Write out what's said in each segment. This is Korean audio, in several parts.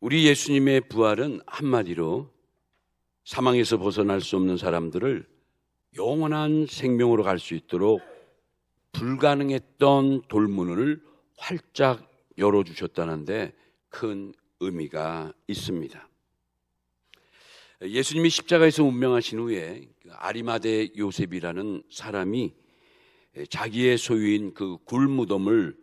우리 예수님의 부활은 한마디로 사망에서 벗어날 수 없는 사람들을 영원한 생명으로 갈 수 있도록 불가능했던 돌문을 활짝 열어주셨다는데 큰 의미가 있습니다. 예수님이 십자가에서 운명하신 후에 아리마대 요셉이라는 사람이 자기의 소유인 그 굴무덤을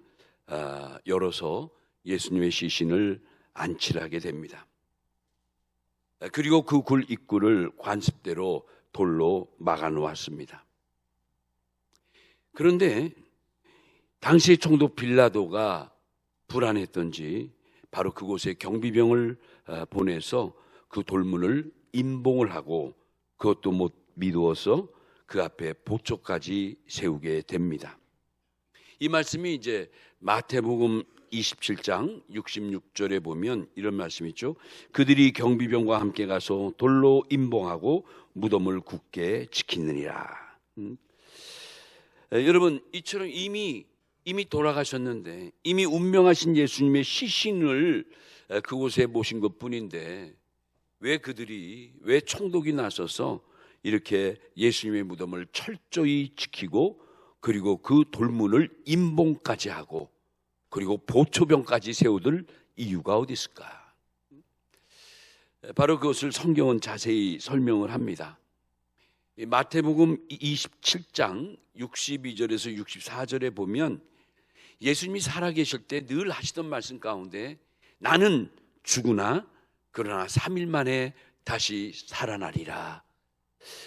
열어서 예수님의 시신을 안치하게 됩니다. 그리고 그 굴 입구를 관습대로 돌로 막아 놓았습니다. 그런데 당시의 총독 빌라도가 불안했던지 바로 그곳에 경비병을 보내서 그 돌문을 임봉을 하고 그것도 못 미루어서 그 앞에 보초까지 세우게 됩니다. 이 말씀이 이제 마태복음 27장 66절에 보면 이런 말씀이 있죠. 그들이 경비병과 함께 가서 돌로 임봉하고 무덤을 굳게 지키느니라. 여러분, 이처럼 이미 돌아가셨는데 이미 운명하신 예수님의 시신을 그곳에 모신 것뿐인데 왜 총독이 나서서 이렇게 예수님의 무덤을 철저히 지키고 그리고 그 돌문을 임봉까지 하고 그리고 보초병까지 세우들 이유가 어디 있을까? 바로 그것을 성경은 자세히 설명을 합니다. 마태복음 27장 62절에서 64절에 보면 예수님이 살아계실 때 늘 하시던 말씀 가운데 나는 죽으나 그러나 3일 만에 다시 살아나리라.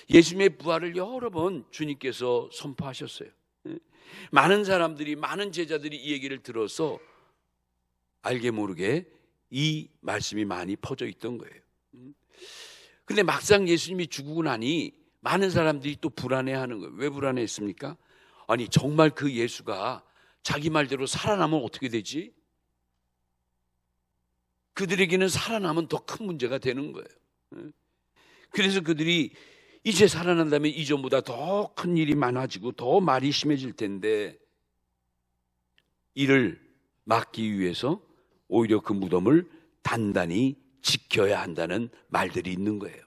예수님의 부활을 여러 번 주님께서 선포하셨어요. 많은 사람들이, 많은 제자들이 이 얘기를 들어서 알게 모르게 이 말씀이 많이 퍼져 있던 거예요. 근데 막상 예수님이 죽고 나니 많은 사람들이 또 불안해하는 거예요. 왜 불안해했습니까? 아니 정말 그 예수가 자기 말대로 살아나면 어떻게 되지? 그들에게는 살아나면 더 큰 문제가 되는 거예요. 그래서 그들이 이제 살아난다면 이전보다 더 큰 일이 많아지고 더 말이 심해질 텐데 이를 막기 위해서 오히려 그 무덤을 단단히 지켜야 한다는 말들이 있는 거예요.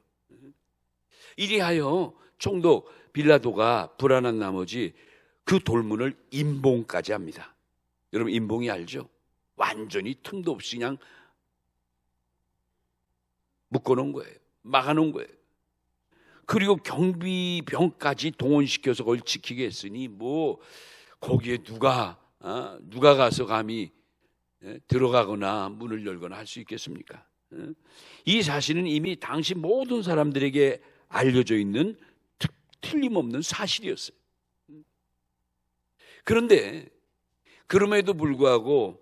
이리하여 총독 빌라도가 불안한 나머지 그 돌문을 임봉까지 합니다. 여러분 임봉이 알죠? 완전히 틈도 없이 그냥 묶어놓은 거예요. 막아놓은 거예요. 그리고 경비병까지 동원시켜서 그걸 지키게 했으니 뭐 거기에 누가 가서 감히 들어가거나 문을 열거나 할 수 있겠습니까? 이 사실은 이미 당시 모든 사람들에게 알려져 있는 틀림없는 사실이었어요. 그런데 그럼에도 불구하고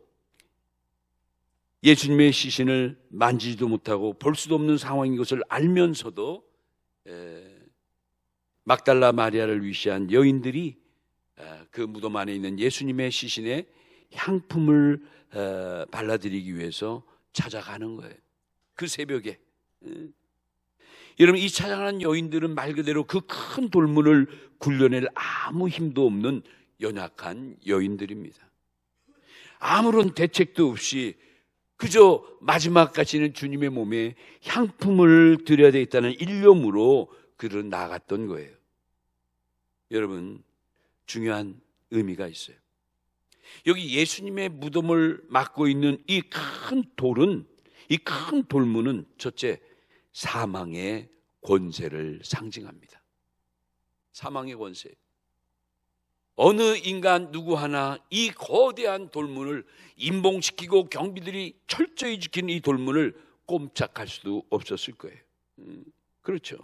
예수님의 시신을 만지지도 못하고 볼 수도 없는 상황인 것을 알면서도 막달라 마리아를 위시한 여인들이 그 무덤 안에 있는 예수님의 시신에 향품을 발라드리기 위해서 찾아가는 거예요. 그 새벽에. 여러분 이 찾아가는 여인들은 말 그대로 그 큰 돌문을 굴려낼 아무 힘도 없는 연약한 여인들입니다. 아무런 대책도 없이 그저 마지막까지는 주님의 몸에 향품을 드려야 되겠다는 일념으로 그들은 나갔던 거예요. 여러분 중요한 의미가 있어요. 여기 예수님의 무덤을 막고 있는 이 큰 돌은, 이 큰 돌문은 첫째 사망의 권세를 상징합니다. 사망의 권세. 어느 인간 누구 하나 이 거대한 돌문을 임봉시키고 경비들이 철저히 지키는 이 돌문을 꼼짝할 수도 없었을 거예요. 그렇죠.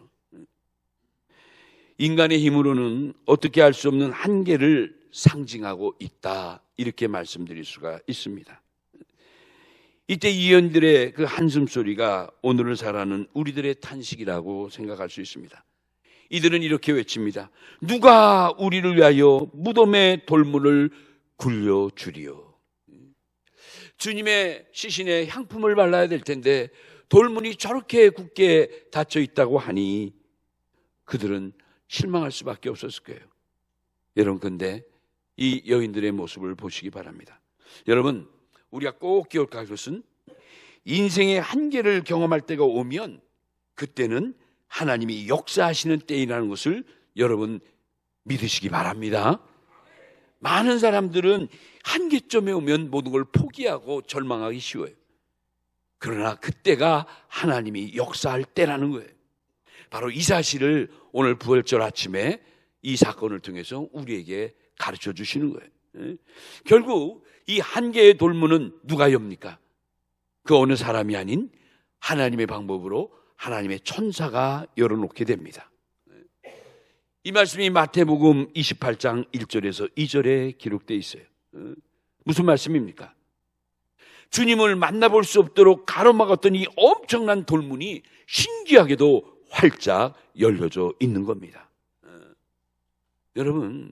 인간의 힘으로는 어떻게 할 수 없는 한계를 상징하고 있다, 이렇게 말씀드릴 수가 있습니다. 이때 이언들의 그 한숨소리가 오늘을 살아가는 우리들의 탄식이라고 생각할 수 있습니다. 이들은 이렇게 외칩니다. 누가 우리를 위하여 무덤의 돌문을 굴려주리요. 주님의 시신에 향품을 발라야 될 텐데 돌문이 저렇게 굳게 닫혀 있다고 하니 그들은 실망할 수밖에 없었을 거예요. 여러분 근데 이 여인들의 모습을 보시기 바랍니다. 여러분 우리가 꼭 기억할 것은 인생의 한계를 경험할 때가 오면 그때는 하나님이 역사하시는 때이라는 것을 여러분 믿으시기 바랍니다. 많은 사람들은 한계점에 오면 모든 걸 포기하고 절망하기 쉬워요. 그러나 그때가 하나님이 역사할 때라는 거예요. 바로 이 사실을 오늘 부활절 아침에 이 사건을 통해서 우리에게 가르쳐 주시는 거예요. 결국 이 한계의 돌문은 누가 엽니까? 그 어느 사람이 아닌 하나님의 방법으로 하나님의 천사가 열어놓게 됩니다. 이 말씀이 마태복음 28장 1절에서 2절에 기록되어 있어요. 무슨 말씀입니까? 주님을 만나볼 수 없도록 가로막았던 이 엄청난 돌문이 신기하게도 활짝 열려져 있는 겁니다. 여러분,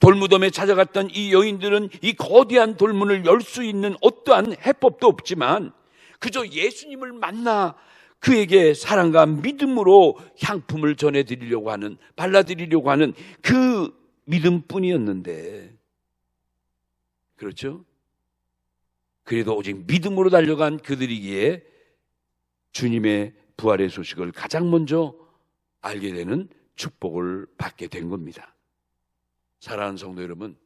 돌무덤에 찾아갔던 이 여인들은 이 거대한 돌문을 열 수 있는 어떠한 해법도 없지만 그저 예수님을 만나 그에게 사랑과 믿음으로 향품을 전해드리려고 하는, 발라드리려고 하는 그 믿음뿐이었는데, 그렇죠? 그래도 오직 믿음으로 달려간 그들이기에 주님의 부활의 소식을 가장 먼저 알게 되는 축복을 받게 된 겁니다. 사랑하는 성도 여러분,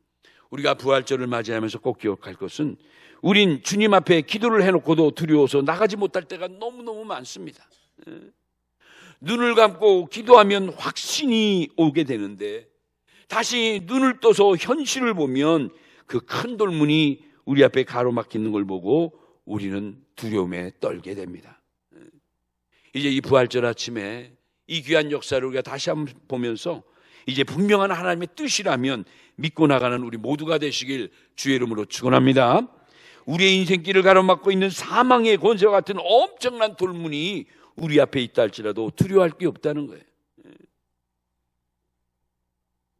우리가 부활절을 맞이하면서 꼭 기억할 것은 우린 주님 앞에 기도를 해놓고도 두려워서 나가지 못할 때가 너무너무 많습니다. 눈을 감고 기도하면 확신이 오게 되는데 다시 눈을 떠서 현실을 보면 그 큰 돌문이 우리 앞에 가로막히는 걸 보고 우리는 두려움에 떨게 됩니다. 이제 이 부활절 아침에 이 귀한 역사를 우리가 다시 한번 보면서 이제 분명한 하나님의 뜻이라면 믿고 나가는 우리 모두가 되시길 주의 이름으로 축원합니다. 우리의 인생길을 가로막고 있는 사망의 권세와 같은 엄청난 돌문이 우리 앞에 있다 할지라도 두려워할 게 없다는 거예요.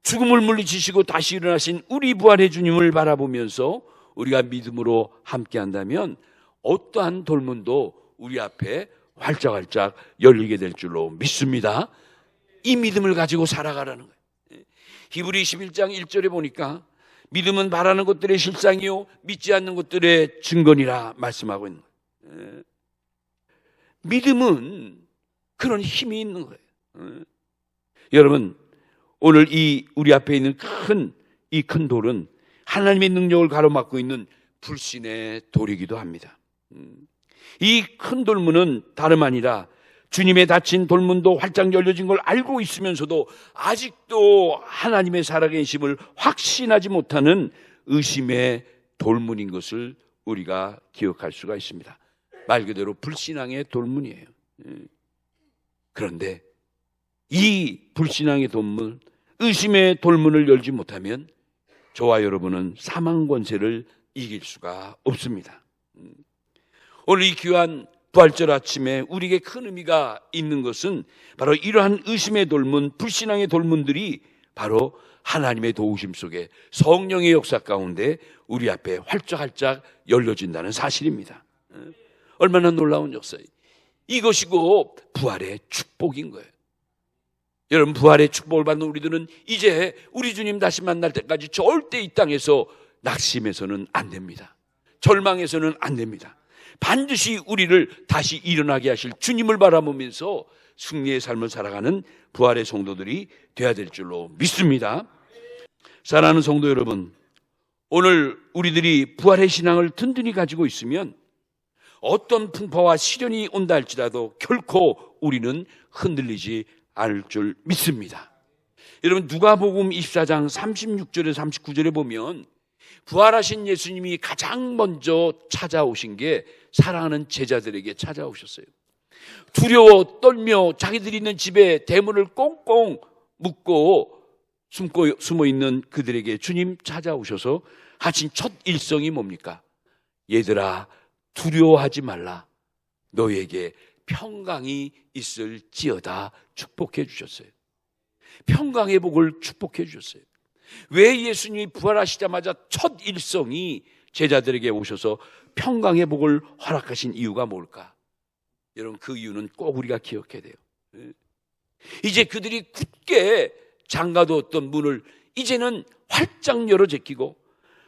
죽음을 물리치시고 다시 일어나신 우리 부활의 주님을 바라보면서 우리가 믿음으로 함께한다면 어떠한 돌문도 우리 앞에 활짝활짝 열리게 될 줄로 믿습니다. 이 믿음을 가지고 살아가라는 거예요. 히브리 11장 1절에 보니까 믿음은 바라는 것들의 실상이요 믿지 않는 것들의 증거니라 말씀하고 있는 거예요. 믿음은 그런 힘이 있는 거예요. 여러분, 오늘 이 우리 앞에 있는 이 큰 돌은 하나님의 능력을 가로막고 있는 불신의 돌이기도 합니다. 이 큰 돌문은 다름 아니라 주님의 닫힌 돌문도 활짝 열려진 걸 알고 있으면서도 아직도 하나님의 살아계심을 확신하지 못하는 의심의 돌문인 것을 우리가 기억할 수가 있습니다. 말 그대로 불신앙의 돌문이에요. 그런데 이 불신앙의 돌문, 의심의 돌문을 열지 못하면 저와 여러분은 사망 권세를 이길 수가 없습니다. 오늘 이 귀한 부활절 아침에 우리에게 큰 의미가 있는 것은 바로 이러한 의심의 돌문, 불신앙의 돌문들이 바로 하나님의 도우심 속에 성령의 역사 가운데 우리 앞에 활짝활짝 열려진다는 사실입니다. 얼마나 놀라운 역사예요. 이것이고 부활의 축복인 거예요. 여러분, 부활의 축복을 받는 우리들은 이제 우리 주님 다시 만날 때까지 절대 이 땅에서 낙심해서는 안 됩니다. 절망해서는 안 됩니다. 반드시 우리를 다시 일어나게 하실 주님을 바라보면서 승리의 삶을 살아가는 부활의 성도들이 되어야 될 줄로 믿습니다. 사랑하는 성도 여러분, 오늘 우리들이 부활의 신앙을 든든히 가지고 있으면 어떤 풍파와 시련이 온다 할지라도 결코 우리는 흔들리지 않을 줄 믿습니다. 여러분, 누가복음 24장 36절에 39절에 보면 부활하신 예수님이 가장 먼저 찾아오신 게 사랑하는 제자들에게 찾아오셨어요. 두려워 떨며 자기들이 있는 집에 대문을 꽁꽁 묶고 숨어 있는 그들에게 주님 찾아오셔서 하신 첫 일성이 뭡니까? 얘들아, 두려워하지 말라. 너에게 평강이 있을지어다 축복해 주셨어요. 평강의 복을 축복해 주셨어요. 왜 예수님이 부활하시자마자 첫 일성이 제자들에게 오셔서 평강의 복을 허락하신 이유가 뭘까? 여러분, 그 이유는 꼭 우리가 기억해야 돼요. 이제 그들이 굳게 잠가두었던 문을 이제는 활짝 열어 제끼고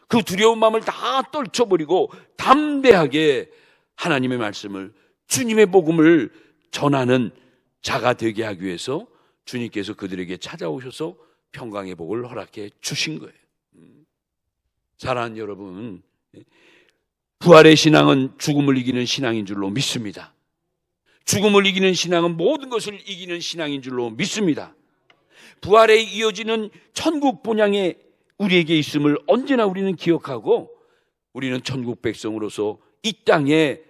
그 두려운 마음을 다 떨쳐버리고 담대하게 하나님의 말씀을, 주님의 복음을 전하는 자가 되게 하기 위해서 주님께서 그들에게 찾아오셔서 평강의 복을 허락해 주신 거예요. 사랑하는 여러분, 부활의 신앙은 죽음을 이기는 신앙인 줄로 믿습니다. 죽음을 이기는 신앙은 모든 것을 이기는 신앙인 줄로 믿습니다. 부활에 이어지는 천국 본향에 우리에게 있음을 언제나 우리는 기억하고, 우리는 천국 백성으로서 이 땅에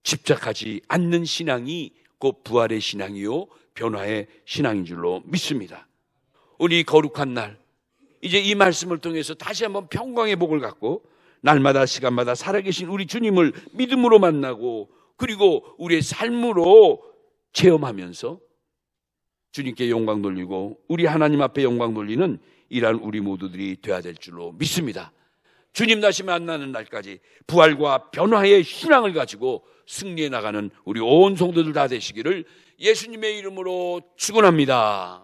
집착하지 않는 신앙이 곧 부활의 신앙이요 변화의 신앙인 줄로 믿습니다. 우리 거룩한 날, 이제 이 말씀을 통해서 다시 한번 평강의 복을 갖고 날마다 시간마다 살아계신 우리 주님을 믿음으로 만나고, 그리고 우리의 삶으로 체험하면서 주님께 영광 돌리고 우리 하나님 앞에 영광 돌리는 이러한 우리 모두들이 되어야 될 줄로 믿습니다. 주님 다시 만나는 날까지 부활과 변화의 신앙을 가지고 승리해 나가는 우리 온 성도들 다 되시기를 예수님의 이름으로 축원합니다.